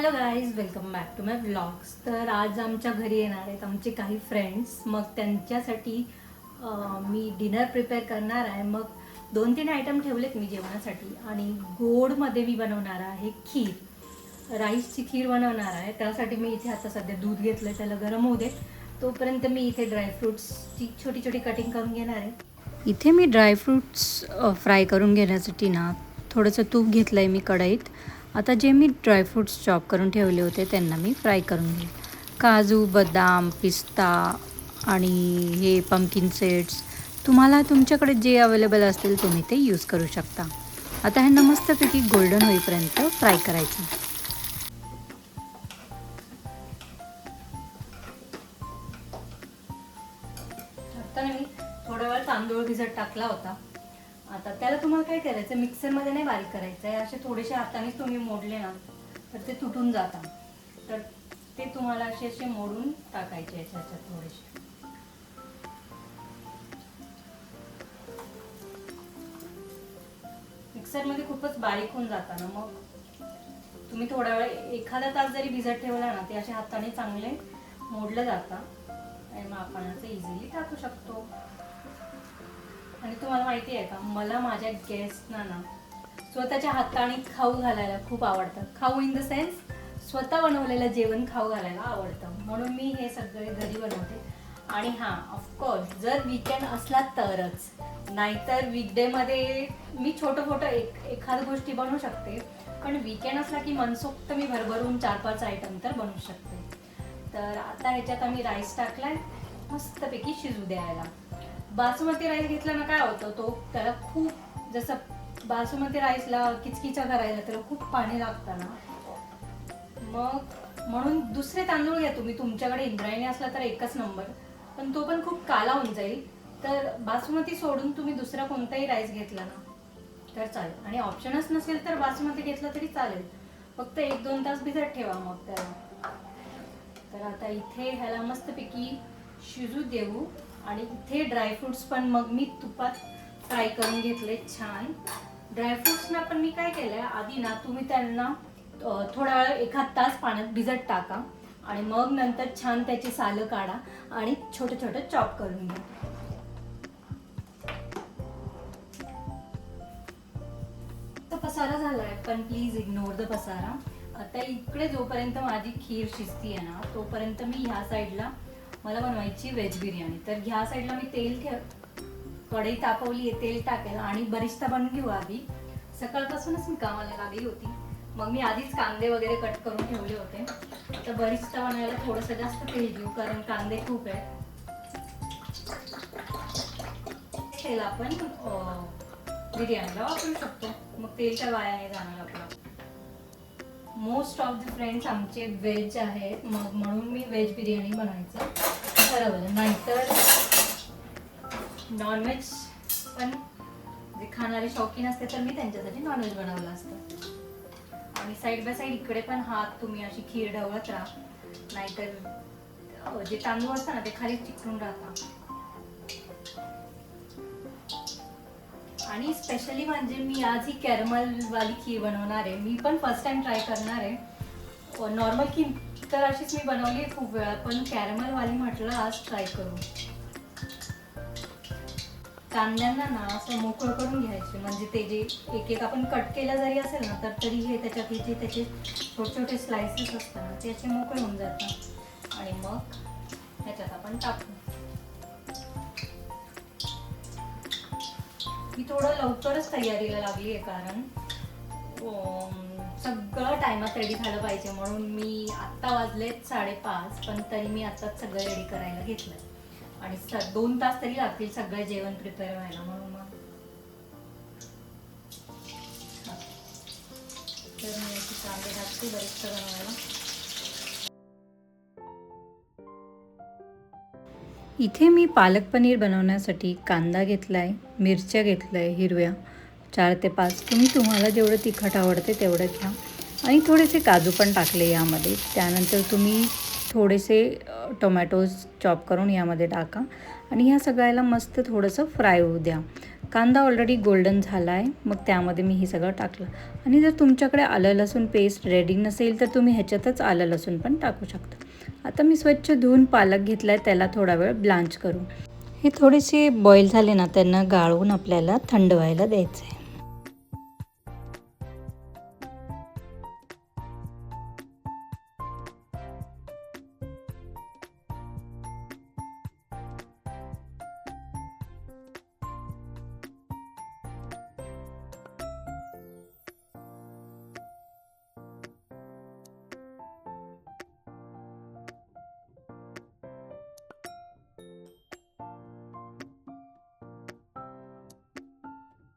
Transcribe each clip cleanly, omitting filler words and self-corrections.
Hello guys, welcome back to my vlogs. तर आज आमच्या घरी येणार आहेत आमचे काही फ्रेंड्स. मग त्यांच्यासाठी मी डिनर प्रिपेअर करणार आहे. मग 2-3 आयटम ठेवलेत मी जेवणासाठी. आणि गोडमध्ये मी बनवणार आहे खीर, राईसची खीर बनवणार आहे. त्यासाठी मी इथे आता सध्या दूध घेतलं, त्याला गरम होऊ दे तोपर्यंत मी इथे ड्रायफ्रूट्सची छोटी छोटी कटिंग करून घेणार आहे. इथे मी ड्रायफ्रूट्स फ्राय करून घेण्यासाठी ना थोडंसं तूप घेतलं आहे मी कढईत. आता जे मी ड्रायफ्रूट्स चॉप करून ठेवले होते त्यांना मी फ्राय करून घेईन. काजू, बदाम, पिस्ता आणि हे पंपकिन सीड्स, तुम्हाला तुमच्याकडे जे अवेलेबल असतील तुम्ही ते यूज करू शकता. आता ह्यांना मस्तपैकी गोल्डन होईपर्यंत फ्राय करायचं. आता मी थोडा वेळ तांदूळ भिजत टाकला होता. आता त्याला तुम्हाला काय करायचं, मिक्सरमध्ये नाही बारीक करायचं आहे. असे थोडेसे हाताने तुम्ही मोडले ना तर ते तुटून जातात. तर ते तुम्हाला असे मोडून टाकायचे याच्यात थोडेसे. मिक्सरमध्ये खूपच बारीक होऊन जातात ना, मग तुम्ही थोडा वेळ एखादा तास जरी भिजत ठेवला ना ते असे हाताने चांगले मोडले जातात आणि मग आपण असं इझिली टाकू शकतो. आणि तुम्हाला माहिती आहे का, मला माझ्या गेस्टना ना स्वतःच्या हाताने खाऊ घालायला खूप आवडतं. खाऊ इन द सेन्स स्वतः बनवलेलं जेवण खाऊ घालायला आवडतं, म्हणून मी हे सगळे घरी बनवते. आणि हां, ऑफकोर्स जर वीकेंड असला तरच, नाहीतर वीकडेमध्ये मी छोटं एखाद गोष्टी बनवू शकते. पण वीकेंड असला की मनसोक्त मी भरभरून 4-5 आयटम तर बनवू शकते. तर आता ह्याच्यात आम्ही राईस टाकलाय मस्तपैकी शिजू द्यायला. बासमती राईस घेतला ना काय होतं, तो त्याला खूप, जसं बासमती राईसला किचकिचा करायला त्याला खूप पाणी लागतं ना, मग म्हणून दुसरे तांदूळ घ्या तुम्ही. तुमच्याकडे इंद्रायणी असला तर एकच नंबर, पण तो पण खूप काला होऊन जाईल. तर बासमती सोडून तुम्ही दुसरा कोणताही राईस घेतला ना तर चालेल. आणि ऑप्शनच नसेल तर बासमती घेतला तरी चालेल. फक्त 1-2 तास भिजत ठेवा मग त्याला. तर आता इथे ह्याला मस्तपैकी शिजू देऊ. आणि इथे ड्रायफ्रुट्स पण मग मी तुपात फ्राय करून घेतले छान. ड्रायफ्रुट्सना पण मी काय केलंय, आधी ना तुम्ही त्यांना थोडा वेळ 1 तास पाण्यात भिजत टाका आणि मग नंतर छान त्याची सालं काढा आणि छोटे छोटे चॉप करून घ्या. पसारा झालाय पण प्लीज इग्नोर द पसारा. आता इकडे जोपर्यंत माझी खीर शिजती आहे ना तोपर्यंत मी ह्या साईडला मला बनवायची व्हेज बिर्याणी. तर ह्या साईडला मी तेल कढई तापवली आहे, तेल टाकेल आणि बरिस्ता बनवून घेऊ. आधी सकाळपासूनच मी कामाला लागली होती, मग मी आधीच कांदे वगैरे कट करून ठेवले होते. आता बरिस्ता बनवायला थोडंसं जास्त तेल घेऊ कारण कांदे खूप आहेत. तेल आपण बिर्याणीला वापरू शकतो, मग तेलच्या वाया नाही जाणार आपला. मोस्ट ऑफ द फ्रेंड्स आमचे व्हेज आहेत, मग म्हणून मी व्हेज बिर्याणी बनवायचं ठरवलं. नाहीतर नॉनव्हेज पण जे खाणारे शौकीन असते तर मी त्यांच्यासाठी नॉनव्हेज बनवलं असतं. आणि साईड बाय साईड इकडे पण हात तुम्ही अशी खीर ढवळत राहा, नाहीतर जे तांदूळ असतात ना ते खाली चिकटून राहतात. आणि स्पेशली म्हणजे मी आज ही कॅरमल वाली खीर बनवणार आहे. मी पण फर्स्ट टाइम ट्राय करणार आहे. नॉर्मल खीर तर अशीच मी बनवली खूप वेळा, पण कॅरमल वाली म्हटलं आज ट्राय करू. कांद्यांना ना असं मोकळं करून घ्यायचे, म्हणजे ते जे एक आपण कट केलं जरी असेल ना तर तरी हे त्याच्यात जे त्याचे छोटे छोटे स्लायसेस असतात ना ते असे मोकळे होऊन जातात. आणि मग ह्याच्यात आपण टाकू. मी थोडं लवकरच तयारीला लागली आहे कारण सगळं टायमात रेडी झालं पाहिजे, म्हणून मी आत्ता वाजलेत 5:30, पण तरी मी आत्ताच सगळं रेडी करायला घेतलंय. आणि 2 तास तरी लागतील सगळं जेवण प्रिपेअर व्हायला, म्हणून मग तर मी अशी कांदे टाकते बरेचसं बनवायला. इथे मी पालक पनीर बनवण्यासाठी कांदा घेतलाय, मिरच्या घेतलाय हिरव्या 4 ते 5. तुम्हाला जेवढं तिखट आवडते तेवढं घ्या. आणि थोडेसे काजू पण टाकले यामध्ये. त्यानंतर तुम्ही थोडेसे टोमॅटोज चॉप करून यामध्ये टाका आणि ह्या सगळ्याला मस्त थोडंसं फ्राय होऊ द्या. कांदा ऑलरेडी गोल्डन झाला आहे, मग त्यामध्ये मी हे सगळं टाकलं. आणि जर तुमच्याकडे आलं लसूण पेस्ट रेडी नसेल तर तुम्ही ह्याच्यातच आलं लसूण पण टाकू शकता. आता मी स्वच्छ धुवून पालक घेतला आहे, त्याला थोडा वेळ ब्लांच करू. हे थोडेसे बॉईल झाले ना, त्यांना गाळून आपल्याला थंड व्हायला द्यायचं आहे.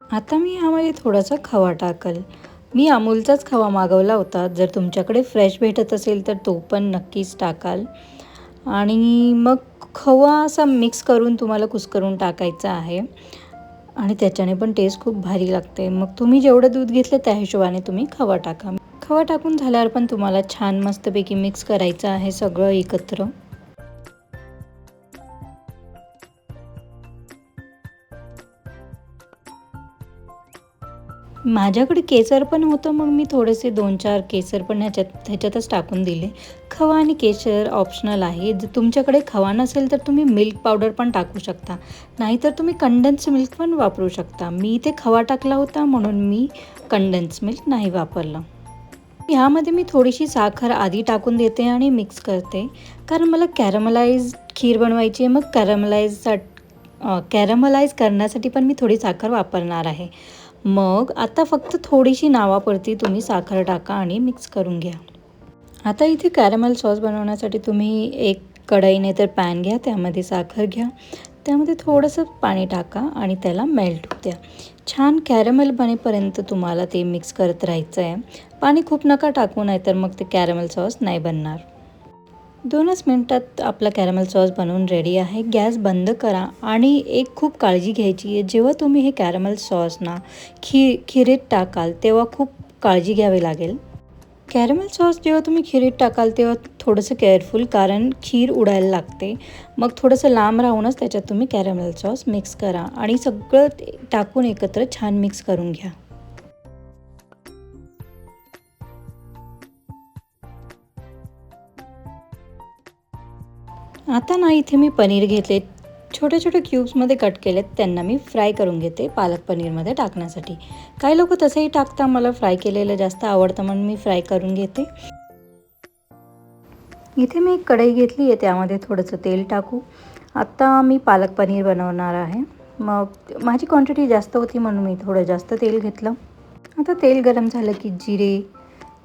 आता मी यामध्ये थोडासा खवा टाकल. मी अमूलचाच खवा मागवला होता. जर तुमच्याकडे फ्रेश भेटत असेल तर तो पण नक्कीच टाकाल. आणि मग खवा असा मिक्स करून तुम्हाला कुस्करून टाकायचा आहे आणि त्याच्याने पण टेस्ट खूप भारी लागते. मग तुम्ही जेवढं दूध घेतलं त्या हिशोबाने तुम्ही खवा टाका. खवा टाकून झाल्यावर पण तुम्हाला छान मस्तपैकी मिक्स करायचं आहे सगळं एकत्र. माझ्याकडे केसर पण होतं, मग मी थोडेसे 2-4 केसर पण ह्याच्यातच टाकून दिले. खवा आणि केसर ऑप्शनल आहे. जर तुमच्याकडे खवा नसेल तर तुम्ही मिल्क पावडर पण टाकू शकता, नाहीतर तुम्ही कंडेन्स मिल्क पण वापरू शकता. मी इथे खवा टाकला होता म्हणून मी कंडेन्स मिल्क नाही वापरलं. ह्यामध्ये मी थोडीशी साखर आधी टाकून देते आणि मिक्स करते, कारण मला कॅरमलाइज खीर बनवायची आहे. मग कॅरमलाइज करण्यासाठी पण मी थोडी साखर वापरणार आहे. मग आता फक्त थोडीशी नावापुरती तुम्ही साखर टाका आणि मिक्स करून घ्या. आता इथे कॅरमल सॉस बनवण्यासाठी तुम्ही एक कढई नाही तर पॅन घ्या, त्यामध्ये साखर घ्या, त्यामध्ये थोडंसं पाणी टाका आणि त्याला मेल्ट होऊ द्या. छान कॅरमल बनेपर्यंत तुम्हाला ते मिक्स करत राहायचं आहे. पाणी खूप नका टाकू, नाही तर मग ते कॅरमल सॉस नाही बनणार. 2च मिनटात आपला कॅरमल सॉस बनवून रेडी आहे. गॅस बंद करा आणि एक खूप काळजी घ्यायची आहे. जेव्हा तुम्ही हे कॅरमल सॉस ना खिरीत टाकाल तेव्हा खूप काळजी घ्यावी लागेल. कॅरमल सॉस जेव्हा तुम्ही खिरीत टाकाल तेव्हा थोडंसं केअरफुल, कारण खीर उडायला लागते. मग थोडंसं लांब राहूनच त्याच्यात तुम्ही कॅरमल सॉस मिक्स करा आणि सगळं टाकून एकत्र छान मिक्स करून घ्या. आता ना इथे मी पनीर घेतले, छोटे छोटे क्यूब्समध्ये कट केलेत, त्यांना मी फ्राय करून घेते पालक पनीरमध्ये टाकण्यासाठी. काही लोक तसंही टाकता, मला फ्राय केलेलं जास्त आवडतं म्हणून मी फ्राय करून घेते. इथे मी एक कढई घेतली आहे, त्यामध्ये थोडंसं तेल टाकू. आता मी पालक पनीर बनवणार आहे. मग माझी क्वांटिटी जास्त होती म्हणून मी थोडं जास्त तेल घेतलं. आता तेल गरम झालं की जिरे,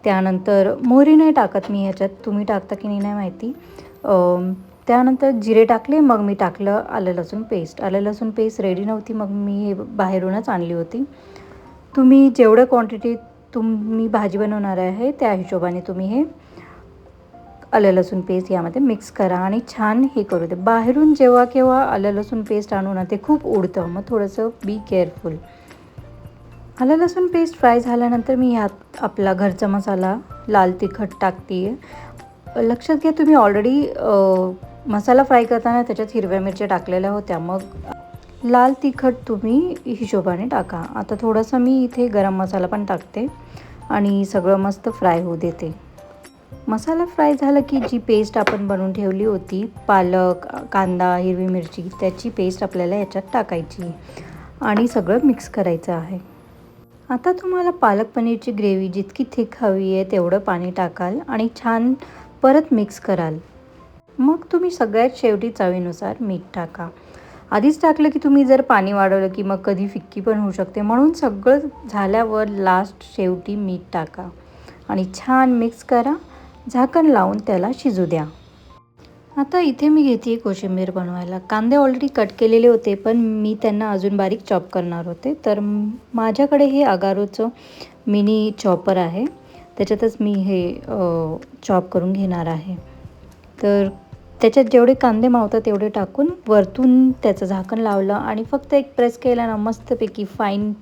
त्यानंतर मोहरी नाही टाकत मी ह्याच्यात, तुम्ही टाकता की नाही माहिती. त्यानंतर जिरे टाकले, मग मी टाकलं आलं लसूण पेस्ट. आलं लसूण पेस्ट रेडी नव्हती, मग मी हे बाहेरूनच आणली होती. तुम्ही जेवढं क्वांटिटी तुम्ही भाजी बनवणार आहे त्या हिशोबाने तुम्ही हे आलं लसूण पेस्ट यामध्ये मिक्स करा आणि छान हे करू दे. बाहेरून जेव्हा केव्हा आलं लसूण पेस्ट आणू ना, ते खूप उडतं, मग थोडंसं बी केअरफुल. आलं लसूण पेस्ट फ्राय झाल्यानंतर मी ह्यात आपला घरचा मसाला लाल तिखट टाकते आहे. लक्षात घ्या, तुम्ही ऑलरेडी मसाला फ्राय करताना त्याच्यात हिरव्या मिरच्या टाकलेल्या होत्या, मग लाल तिखट तुम्ही हिशोबाने टाका. आता थोडंसं मी इथे गरम मसाला पण टाकते आणि सगळं मस्त फ्राय होऊ देते. मसाला फ्राय झाला की जी पेस्ट आपण बनवून ठेवली होती, पालक, कांदा, हिरवी मिरची, त्याची पेस्ट आपल्याला याच्यात टाकायची आणि सगळं मिक्स करायचं आहे. आता तुम्हाला पालक पनीरची ग्रेव्ही जितकी थिक हवी आहे तेवढं पाणी टाकाल आणि छान परत मिक्स कराल. मग तुम्ही सगळ्यात शेवटी चवीनुसार मीठ टाका. आधीच टाकलं की तुम्ही जर पाणी वाढवलं की मग कधी फिक्की पण होऊ शकते, म्हणून सगळं झाल्यावर लास्ट शेवटी मीठ टाका आणि छान मिक्स करा. झाकण लावून त्याला शिजू द्या. आता इथे मी घेते कोशिंबीर बनवायला. कांदे ऑलरेडी कट केलेले होते, पण मी त्यांना अजून बारीक चॉप करणार होते, तर माझ्याकडे हे अगारोचं मिनी चॉपर आहे, त्याच्यातच मी हे चॉप करून घेणार आहे. तर त्याच्यात जेवढे कांदे मावतात तेवढे टाकून वरतून त्याचं झाकण लावलं आणि फक्त एक प्रेस केला ना, मस्तपैकी फाईन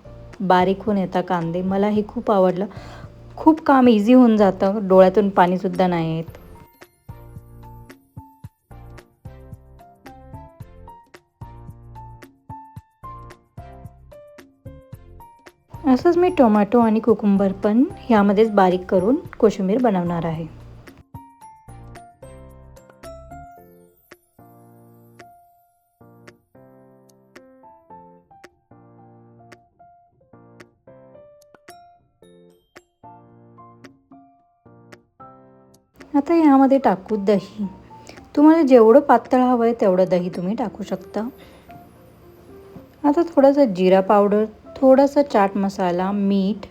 बारीक होऊन येतात कांदे. मला हे खूप आवडलं. खूप काम इझी होऊन जातं, डोळ्यातून पाणीसुद्धा नाही येत. तसंच मी टोमॅटो आणि कुकुंबर पण ह्यामध्येच बारीक करून कोशिंबीर बनवणार आहे. आता ह्यामध्ये टाकू दही. तुम्हाला जेवढं पातळ हवं आहे तेवढं दही तुम्ही टाकू शकता. आता थोडासा जिरा पावडर, थोडासा चाट मसाला, मीठ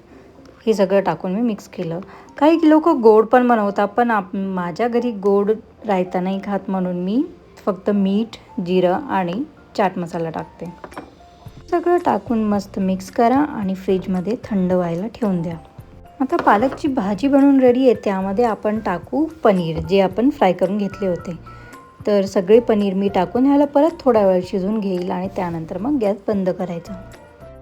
हे सगळं टाकून मी मिक्स केलं. काही लोक गोड पण बनवतात, पण माझ्या घरी गोड रायता नाही खात म्हणून मी फक्त मीठ, जिरं आणि चाट मसाला टाकते. सगळं टाकून मस्त मिक्स करा आणि फ्रीजमध्ये थंड व्हायला ठेवून द्या. आता पालकची भाजी बनवून रेडी आहे. त्यामध्ये आपण टाकू पनीर, जे आपण फ्राय करून घेतले होते. तर सगळे पनीर मी टाकून ह्याला परत थोडा वेळ शिजवून घेईल आणि त्यानंतर मग गॅस बंद करायचा.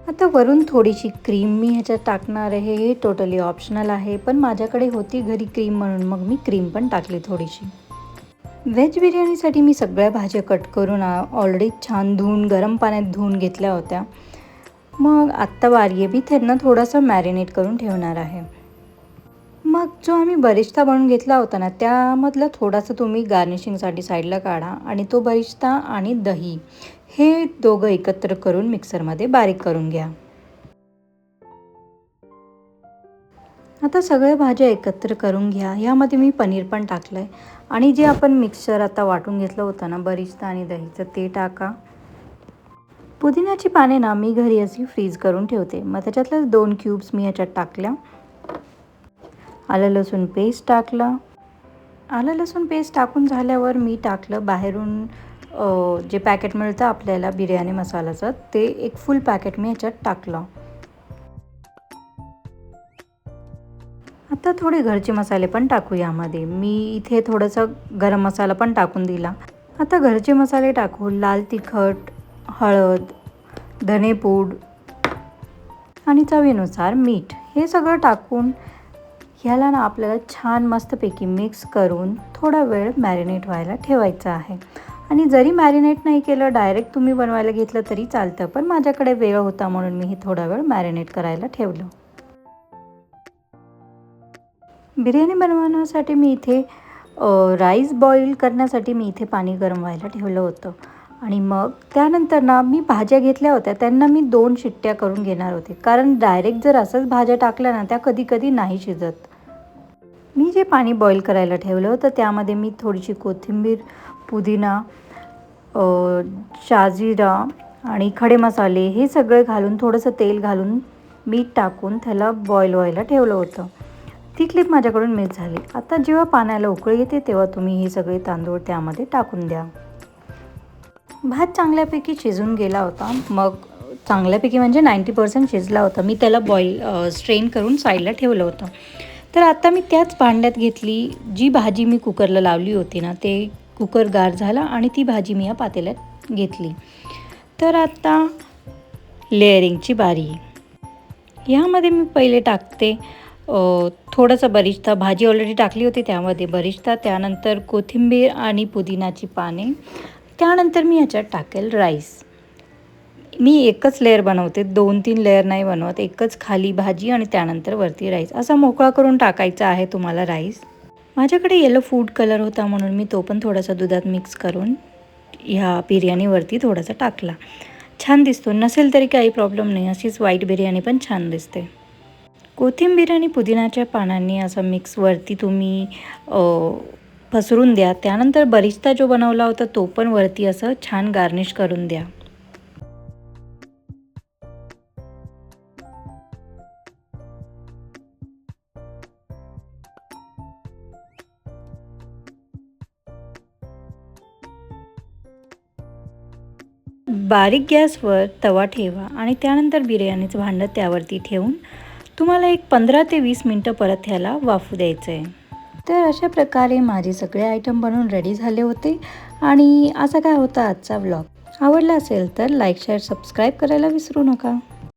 आता वरून थोडीशी क्रीम मी ह्याच्यात टाकणार आहे. हे टोटली ऑप्शनल आहे, पण माझ्याकडे होती घरी क्रीम म्हणून मग मी क्रीम पण टाकली थोडीशी. व्हेज बिर्याणीसाठी मी सगळ्या भाज्या कट करून ऑलरेडी छान धुवून गरम पाण्यात धुवून घेतल्या होत्या. मग आत्ता वारी आहे, मी त्यांना थोडंसं मॅरिनेट करून ठेवणार आहे. मग जो आम्ही बरिस्ता बनवून घेतला होता ना, त्यामधलं थोडासा तुम्ही गार्निशिंगसाठी साईडला काढा आणि तो बरिस्ता आणि दही हे दोघं एकत्र करून मिक्सरमध्ये बारीक करून घ्या. आता सगळ्या भाज्या एकत्र करून घ्या. ह्यामध्ये मी पनीर पण टाकलं आहे आणि जे आपण मिक्सर आता वाटून घेतलं होतं ना बरिस्ता आणि दहीचं, ते टाका. पुदिन्याची पाने ना मी घरी अशी फ्रीज करून ठेवते. मग त्याच्यातल्या 2 क्यूब्स मी ह्याच्यात टाकल्या. आलं लसूण पेस्ट टाकला. आलं लसूण पेस्ट टाकून झाल्यावर मी टाकलं बाहेरून जे पॅकेट मिळतं आपल्याला बिर्याणी मसाल्याचं, ते एक फुल पॅकेट मी ह्याच्यात टाकलं. आता थोडे घरचे मसाले पण टाकू यामध्ये. मी इथे थोडंसं गरम मसाला पण टाकून दिला. आता घरचे मसाले टाकू. लाल तिखट, हळद, धनेपूड आणि चवीनुसार मीठ हे सगळं टाकून ह्याला ना आपल्याला छान मस्तपैकी मिक्स करून थोडा वेळ मॅरिनेट व्हायला ठेवायचं आहे. आणि जरी मॅरिनेट नाही केलं, डायरेक्ट तुम्ही बनवायला घेतलं तरी चालतं, पण माझ्याकडे वेळ होता म्हणून मी हे थोडा वेळ मॅरिनेट करायला ठेवलं. बिर्याणी बनवण्यासाठी मी इथे राईस बॉईल करण्यासाठी मी इथे पाणी गरम व्हायला ठेवलं होतं. आणि मग त्यानंतर ना मी भाज्या घेतल्या होत्या, त्यांना मी 2 शिट्ट्या करून घेणार होते, कारण डायरेक्ट जर असंच भाज्या टाकल्या ना त्या कधी कधी नाही शिजत. मी जे पाणी बॉईल करायला ठेवलं होतं त्यामध्ये मी थोडीशी कोथिंबीर, पुदिना, शाजिरा आणि खडे मसाले हे सगळे घालून थोडंसं तेल घालून मीठ टाकून त्याला बॉईल व्हायला ठेवलं होतं. ती क्लिप माझ्याकडून मिस झाली. आता जेव्हा पाण्याला उकळी येते तेव्हा तुम्ही हे सगळे तांदूळ त्यामध्ये टाकून द्या. भात चांगल्यापैकी शिजून गेला होता. मग चांगल्यापैकी म्हणजे 90% शिजला होता. मी त्याला स्ट्रेन करून साईडला ठेवलं होतं. तर आता मी त्याच भांड्यात घेतली जी भाजी मी कुकरला लावली होती ना, ते कुकर गार झाला आणि ती भाजी मी या पातेल्यात घेतली. तर आता लेअरिंगची बारी. ह्यामध्ये मी पहिले टाकते थोडंसं बरिस्ता. भाजी ऑलरेडी टाकली होती त्यामध्ये बरिस्ता, त्यानंतर कोथिंबीर आणि पुदिनाची पाने, त्यानंतर मी ह्याच्यात टाकेल राईस. मी एकच लेअर बनवते, 2-3 लेअर नाही बनवत. एकच खाली भाजी आणि त्यानंतर वरती राईस, असा मोकळा करून टाकायचा आहे तुम्हाला राईस. माझ्याकडे येलो फूड कलर होता म्हणून मी तो पण थोडासा दुधात मिक्स करून ह्या बिर्याणीवरती थोडासा टाकला. छान दिसतो. नसेल तरी काही प्रॉब्लेम नाही, अशीच व्हाईट बिर्याणी पण छान दिसते. कोथिंबीर आणि पुदिनाच्या पानांनी असं मिक्स वरती तुम्ही पसरून द्या. त्यानंतर बरिस्ता जो बनवला होता तो पण वरती असं छान गार्निश करून द्या. बारीक गॅसवर तवा ठेवा आणि त्यानंतर बिर्याणीचं भांडं त्यावरती ठेवून तुम्हाला एक 15 ते 20 मिनटं परत ह्याला वाफू द्यायचं आहे. तर अशा प्रकारे माझे सगळे आयटम बनवून रेडी झाले होते. आणि असा काय होता आजचा व्लॉग. आवडला असेल तर लाईक, शेअर, सबस्क्राईब करायला विसरू नका.